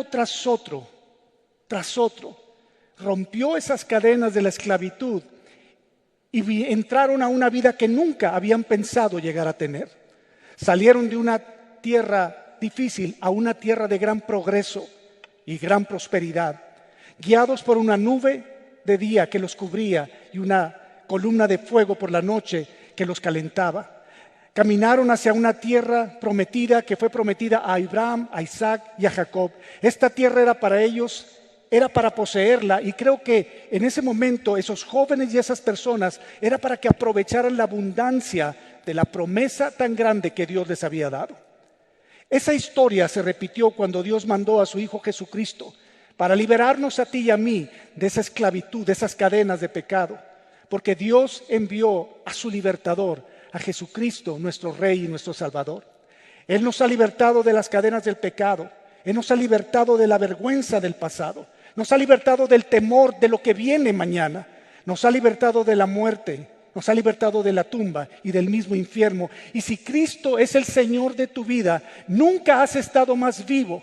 tras otro, rompió esas cadenas de la esclavitud y entraron a una vida que nunca habían pensado llegar a tener. Salieron de una tierra difícil a una tierra de gran progreso y gran prosperidad, guiados por una nube de día que los cubría y una columna de fuego por la noche que los calentaba. Caminaron hacia una tierra prometida que fue prometida a Abraham, a Isaac y a Jacob. Esta tierra era para ellos, era para poseerla, y creo que en ese momento esos jóvenes y esas personas era para que aprovecharan la abundancia de la promesa tan grande que Dios les había dado. Esa historia se repitió cuando Dios mandó a su Hijo Jesucristo para liberarnos a ti y a mí de esa esclavitud, de esas cadenas de pecado, porque Dios envió a su libertador, a Jesucristo, nuestro Rey y nuestro Salvador. Él nos ha libertado de las cadenas del pecado. Él nos ha libertado de la vergüenza del pasado. Nos ha libertado del temor de lo que viene mañana. Nos ha libertado de la muerte. Nos ha libertado de la tumba y del mismo infierno. Y si Cristo es el Señor de tu vida, nunca has estado más vivo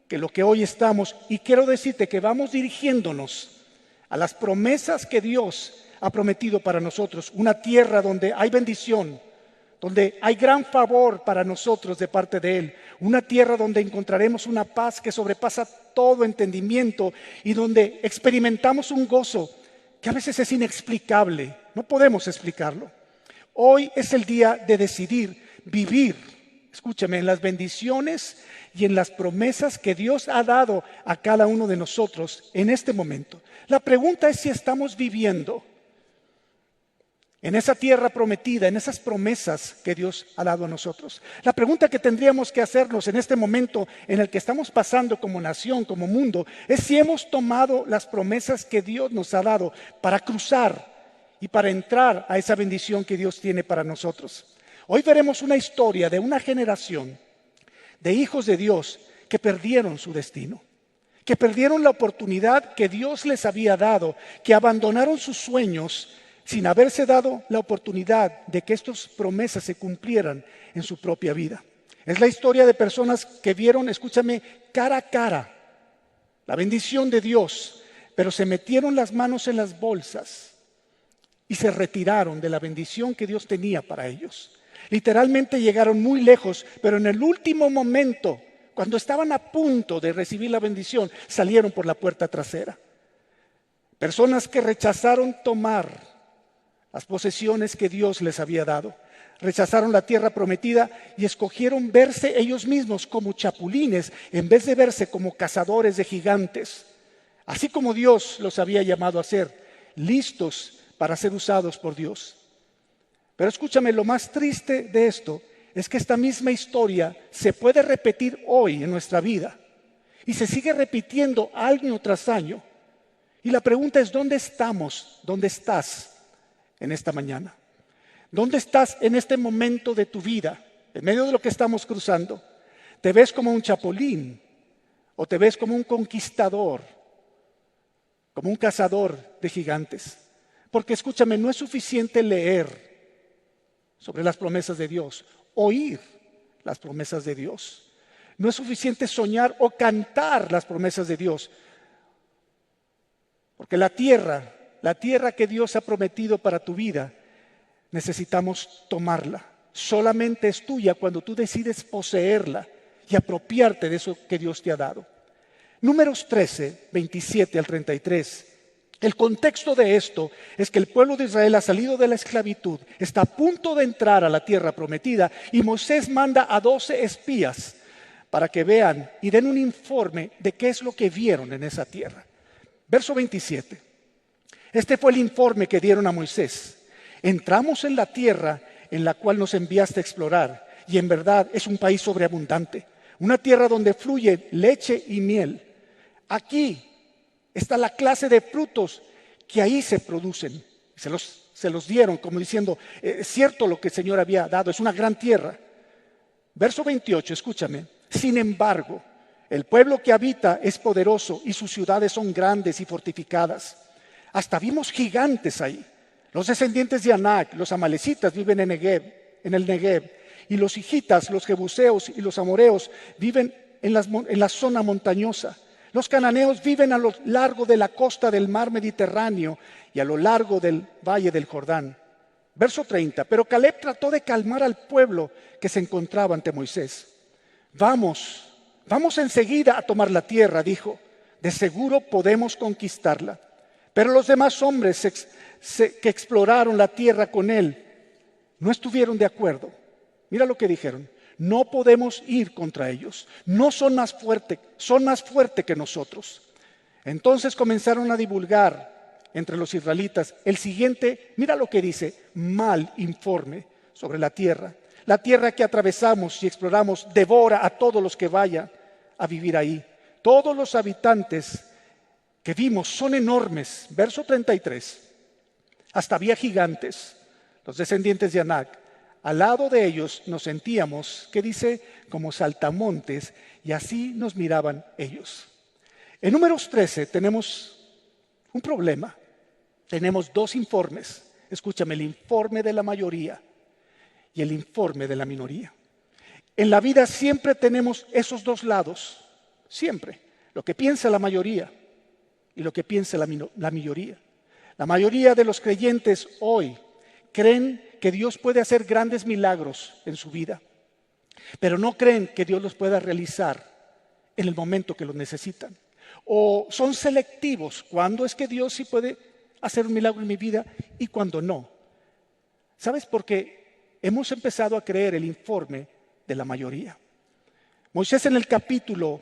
que lo que hoy estamos. Y quiero decirte que vamos dirigiéndonos a las promesas que Dios ha prometido para nosotros, una tierra donde hay bendición, donde hay gran favor para nosotros de parte de Él, una tierra donde encontraremos una paz que sobrepasa todo entendimiento y donde experimentamos un gozo que a veces es inexplicable, no podemos explicarlo. Hoy es el día de decidir vivir, escúchame, en las bendiciones y en las promesas que Dios ha dado a cada uno de nosotros en este momento. La pregunta es si estamos viviendo en esa tierra prometida, en esas promesas que Dios ha dado a nosotros. La pregunta que tendríamos que hacernos en este momento en el que estamos pasando como nación, como mundo, es si hemos tomado las promesas que Dios nos ha dado para cruzar y para entrar a esa bendición que Dios tiene para nosotros. Hoy veremos una historia de una generación de hijos de Dios que perdieron su destino, que perdieron la oportunidad que Dios les había dado, que abandonaron sus sueños sin haberse dado la oportunidad de que estas promesas se cumplieran en su propia vida. Es la historia de personas que vieron, escúchame, cara a cara la bendición de Dios, pero se metieron las manos en las bolsas y se retiraron de la bendición que Dios tenía para ellos. Literalmente llegaron muy lejos, pero en el último momento, cuando estaban a punto de recibir la bendición, salieron por la puerta trasera. Personas que rechazaron tomar las posesiones que Dios les había dado. Rechazaron la tierra prometida y escogieron verse ellos mismos como chapulines en vez de verse como cazadores de gigantes. Así como Dios los había llamado a ser, listos para ser usados por Dios. Pero escúchame, lo más triste de esto es que esta misma historia se puede repetir hoy en nuestra vida. Y se sigue repitiendo año tras año. Y la pregunta es, ¿dónde estamos? ¿Dónde estás en esta mañana? ¿Dónde estás en este momento de tu vida? En medio de lo que estamos cruzando. ¿Te ves como un chapulín? ¿O te ves como un conquistador? Como un cazador de gigantes. Porque escúchame, no es suficiente leer sobre las promesas de Dios, oír las promesas de Dios. No es suficiente soñar o cantar las promesas de Dios. Porque la tierra que Dios ha prometido para tu vida, necesitamos tomarla. Solamente es tuya cuando tú decides poseerla y apropiarte de eso que Dios te ha dado. Números 13, 27 al 33. El contexto de esto es que el pueblo de Israel ha salido de la esclavitud, está a punto de entrar a la tierra prometida y Moisés manda a 12 espías para que vean y den un informe de qué es lo que vieron en esa tierra. Verso 27. Este fue el informe que dieron a Moisés. Entramos en la tierra en la cual nos enviaste a explorar y en verdad es un país sobreabundante, una tierra donde fluye leche y miel. Aquí está la clase de frutos que ahí se producen. Se los dieron como diciendo, es cierto lo que el Señor había dado, es una gran tierra. Verso 28, escúchame. Sin embargo, el pueblo que habita es poderoso y sus ciudades son grandes y fortificadas. Hasta vimos gigantes ahí. Los descendientes de Anac, los amalecitas viven en el Negev, y los hijitas, los jebuseos y los amoreos viven en la zona montañosa. Los cananeos viven a lo largo de la costa del mar Mediterráneo y a lo largo del valle del Jordán. Verso 30. Pero Caleb trató de calmar al pueblo que se encontraba ante Moisés. Vamos enseguida a tomar la tierra, dijo. De seguro podemos conquistarla. Pero los demás hombres que exploraron la tierra con él no estuvieron de acuerdo. Mira lo que dijeron. No podemos ir contra ellos. No son más fuertes que nosotros. Entonces comenzaron a divulgar entre los israelitas el siguiente, mira lo que dice, mal informe sobre la tierra. La tierra que atravesamos y exploramos devora a todos los que vayan a vivir ahí. Todos los habitantes que vimos son enormes. Verso 33. Hasta había gigantes, los descendientes de Anac. Al lado de ellos nos sentíamos, ¿qué dice? Como saltamontes, y así nos miraban ellos. En Números 13 tenemos un problema. Tenemos dos informes. Escúchame, el informe de la mayoría y el informe de la minoría. En la vida siempre tenemos esos dos lados, siempre. Lo que piensa la mayoría y lo que piensa la minoría. La mayoría de los creyentes hoy creen que Dios puede hacer grandes milagros en su vida, pero no creen que Dios los pueda realizar en el momento que los necesitan. O son selectivos, cuándo es que Dios sí puede hacer un milagro en mi vida y cuándo no. ¿Sabes? Porque hemos empezado a creer el informe de la mayoría. Moisés, en el capítulo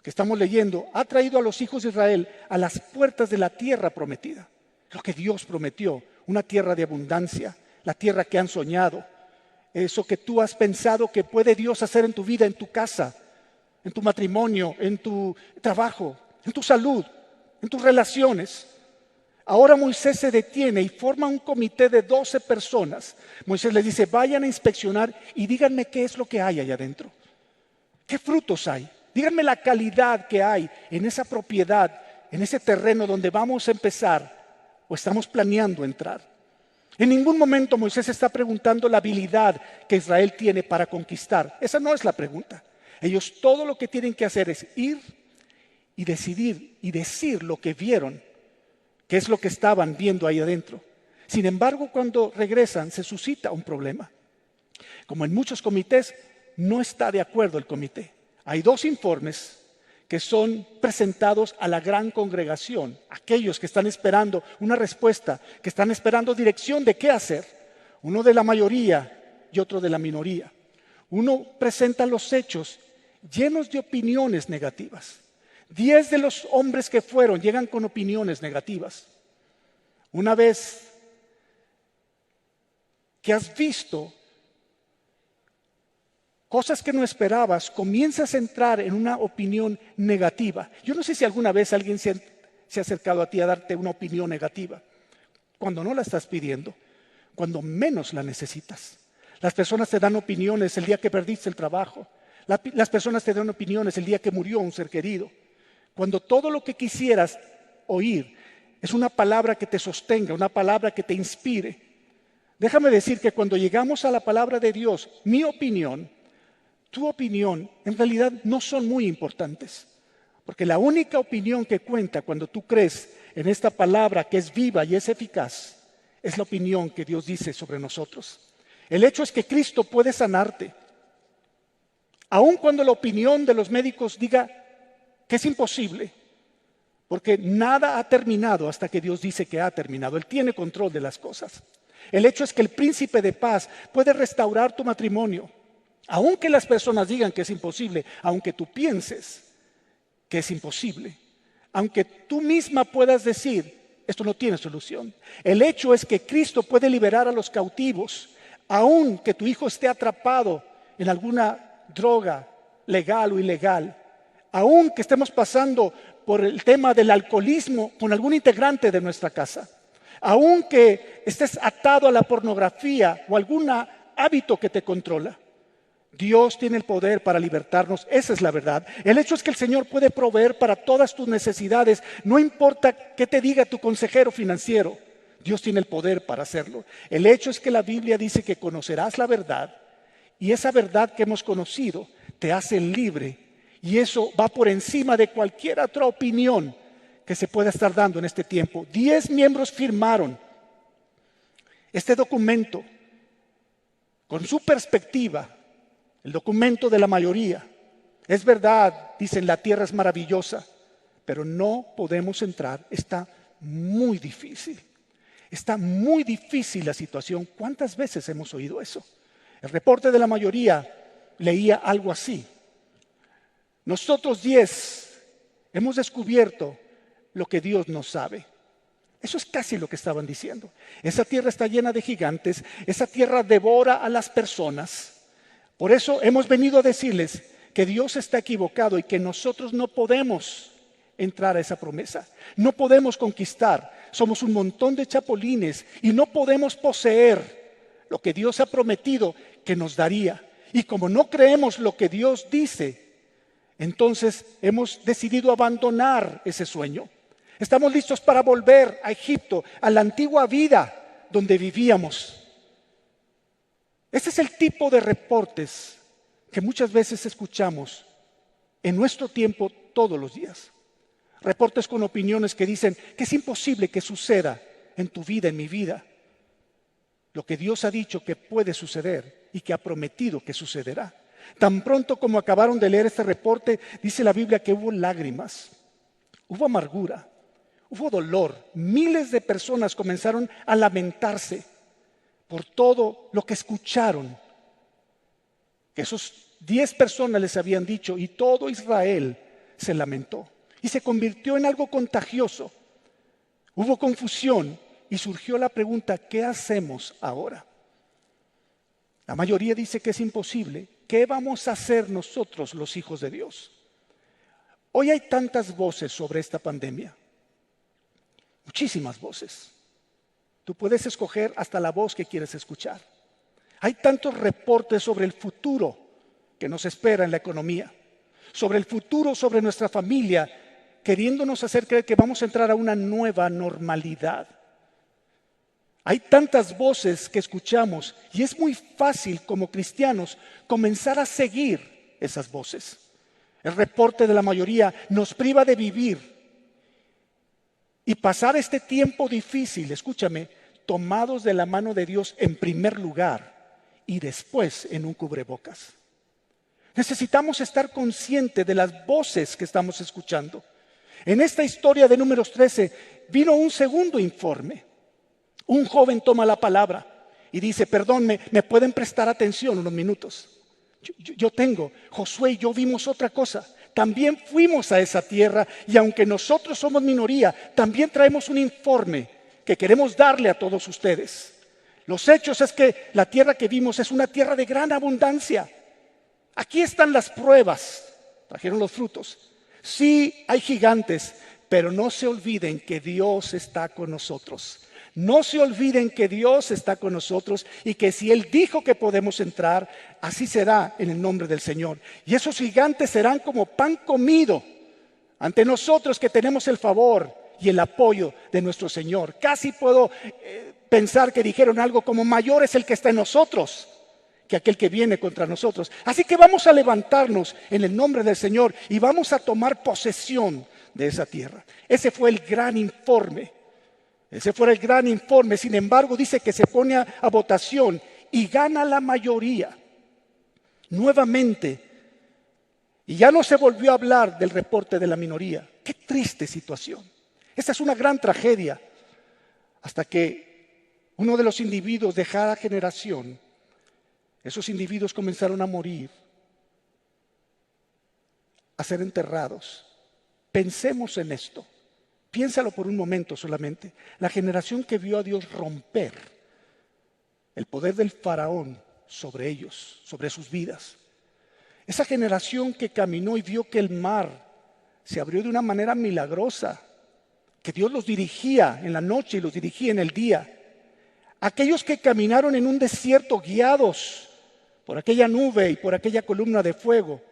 que estamos leyendo, ha traído a los hijos de Israel a las puertas de la tierra prometida. Lo que Dios prometió, una tierra de abundancia, la tierra que han soñado, eso que tú has pensado que puede Dios hacer en tu vida, en tu casa, en tu matrimonio, en tu trabajo, en tu salud, en tus relaciones. Ahora Moisés se detiene y forma un comité de 12 personas. Moisés les dice, vayan a inspeccionar y díganme qué es lo que hay allá adentro. ¿Qué frutos hay? Díganme la calidad que hay en esa propiedad, en ese terreno donde vamos a empezar o estamos planeando entrar. En ningún momento Moisés está preguntando la habilidad que Israel tiene para conquistar. Esa no es la pregunta. Ellos todo lo que tienen que hacer es ir y decidir y decir lo que vieron, qué es lo que estaban viendo ahí adentro. Sin embargo, cuando regresan se suscita un problema. Como en muchos comités, no está de acuerdo el comité. Hay dos informes que son presentados a la gran congregación, aquellos que están esperando una respuesta, que están esperando dirección de qué hacer. Uno de la mayoría y otro de la minoría. Uno presenta los hechos llenos de opiniones negativas. 10 de los hombres que fueron llegan con opiniones negativas. Una vez que has visto cosas que no esperabas, comienzas a entrar en una opinión negativa. Yo no sé si alguna vez alguien se ha acercado a ti a darte una opinión negativa, cuando no la estás pidiendo, cuando menos la necesitas. Las personas te dan opiniones el día que perdiste el trabajo. Las personas te dan opiniones el día que murió un ser querido. Cuando todo lo que quisieras oír es una palabra que te sostenga, una palabra que te inspire. Déjame decir que cuando llegamos a la palabra de Dios, mi opinión, tu opinión, en realidad no son muy importantes. Porque la única opinión que cuenta cuando tú crees en esta palabra que es viva y es eficaz, es la opinión que Dios dice sobre nosotros. El hecho es que Cristo puede sanarte. Aun cuando la opinión de los médicos diga que es imposible, porque nada ha terminado hasta que Dios dice que ha terminado. Él tiene control de las cosas. El hecho es que el príncipe de paz puede restaurar tu matrimonio. Aunque las personas digan que es imposible, aunque tú pienses que es imposible, aunque tú misma puedas decir, esto no tiene solución. El hecho es que Cristo puede liberar a los cautivos, aun que tu hijo esté atrapado en alguna droga legal o ilegal, aun que estemos pasando por el tema del alcoholismo con algún integrante de nuestra casa, aun que estés atado a la pornografía o algún hábito que te controla. Dios tiene el poder para libertarnos, esa es la verdad. El hecho es que el Señor puede proveer para todas tus necesidades, no importa qué te diga tu consejero financiero, Dios tiene el poder para hacerlo. El hecho es que la Biblia dice que conocerás la verdad y esa verdad que hemos conocido te hace libre Y eso va por encima de cualquier otra opinión que se pueda estar dando en este tiempo. 10 miembros firmaron este documento con su perspectiva, el documento de la mayoría. Es verdad, dicen, la tierra es maravillosa, pero no podemos entrar. Está muy difícil. Está muy difícil la situación. ¿Cuántas veces hemos oído eso? El reporte de la mayoría leía algo así. Nosotros 10 hemos descubierto lo que Dios no sabe. Eso es casi lo que estaban diciendo. Esa tierra está llena de gigantes, esa tierra devora a las personas. Por eso hemos venido a decirles que Dios está equivocado y que nosotros no podemos entrar a esa promesa. No podemos conquistar. Somos un montón de chapulines y no podemos poseer lo que Dios ha prometido que nos daría. Y como no creemos lo que Dios dice, entonces hemos decidido abandonar ese sueño. Estamos listos para volver a Egipto, a la antigua vida donde vivíamos. Este es el tipo de reportes que muchas veces escuchamos en nuestro tiempo todos los días. Reportes con opiniones que dicen que es imposible que suceda en tu vida, en mi vida, lo que Dios ha dicho que puede suceder y que ha prometido que sucederá. Tan pronto como acabaron de leer este reporte, dice la Biblia que hubo lágrimas, hubo amargura, hubo dolor. Miles de personas comenzaron a lamentarse por todo lo que escucharon, que esos 10 personas les habían dicho, y todo Israel se lamentó. Y se convirtió en algo contagioso. Hubo confusión y surgió la pregunta, ¿qué hacemos ahora? La mayoría dice que es imposible. ¿Qué vamos a hacer nosotros, los hijos de Dios? Hoy hay tantas voces sobre esta pandemia. Muchísimas voces. Tú puedes escoger hasta la voz que quieres escuchar. Hay tantos reportes sobre el futuro que nos espera en la economía, sobre el futuro, sobre nuestra familia, queriéndonos hacer creer que vamos a entrar a una nueva normalidad. Hay tantas voces que escuchamos y es muy fácil como cristianos comenzar a seguir esas voces. El reporte de la mayoría nos priva de vivir y pasar este tiempo difícil, escúchame, tomados de la mano de Dios en primer lugar y después en un cubrebocas. Necesitamos estar conscientes de las voces que estamos escuchando. En esta historia de Números 13 vino un segundo informe. Un joven toma la palabra y dice, perdón, ¿me pueden prestar atención unos minutos? Josué y yo vimos otra cosa. También fuimos a esa tierra y aunque nosotros somos minoría, también traemos un informe que queremos darle a todos ustedes. Los hechos es que la tierra que vimos es una tierra de gran abundancia. Aquí están las pruebas. Trajeron los frutos. Sí, hay gigantes, pero no se olviden que Dios está con nosotros. No se olviden que Dios está con nosotros y que si Él dijo que podemos entrar, así será en el nombre del Señor. Y esos gigantes serán como pan comido ante nosotros que tenemos el favor y el apoyo de nuestro Señor. Casi puedo pensar que dijeron algo como mayor es el que está en nosotros que aquel que viene contra nosotros. Así que vamos a levantarnos en el nombre del Señor y vamos a tomar posesión de esa tierra. Ese fue el gran informe. Sin embargo, dice que se pone a votación y gana la mayoría. Nuevamente. Y ya no se volvió a hablar del reporte de la minoría. Qué triste situación. Esta es una gran tragedia. Hasta que uno de los individuos de cada generación, esos individuos comenzaron a morir, a ser enterrados. Pensemos en esto. Piénsalo por un momento solamente. La generación que vio a Dios romper el poder del faraón sobre ellos, sobre sus vidas. Esa generación que caminó y vio que el mar se abrió de una manera milagrosa, que Dios los dirigía en la noche y los dirigía en el día. Aquellos que caminaron en un desierto guiados por aquella nube y por aquella columna de fuego,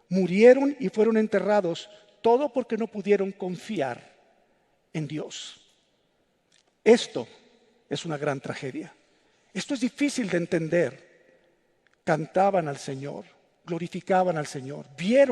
murieron y fueron enterrados, todo porque no pudieron confiar en Dios. Esto es una gran tragedia. Esto es difícil de entender. Cantaban al Señor, glorificaban al Señor, vieron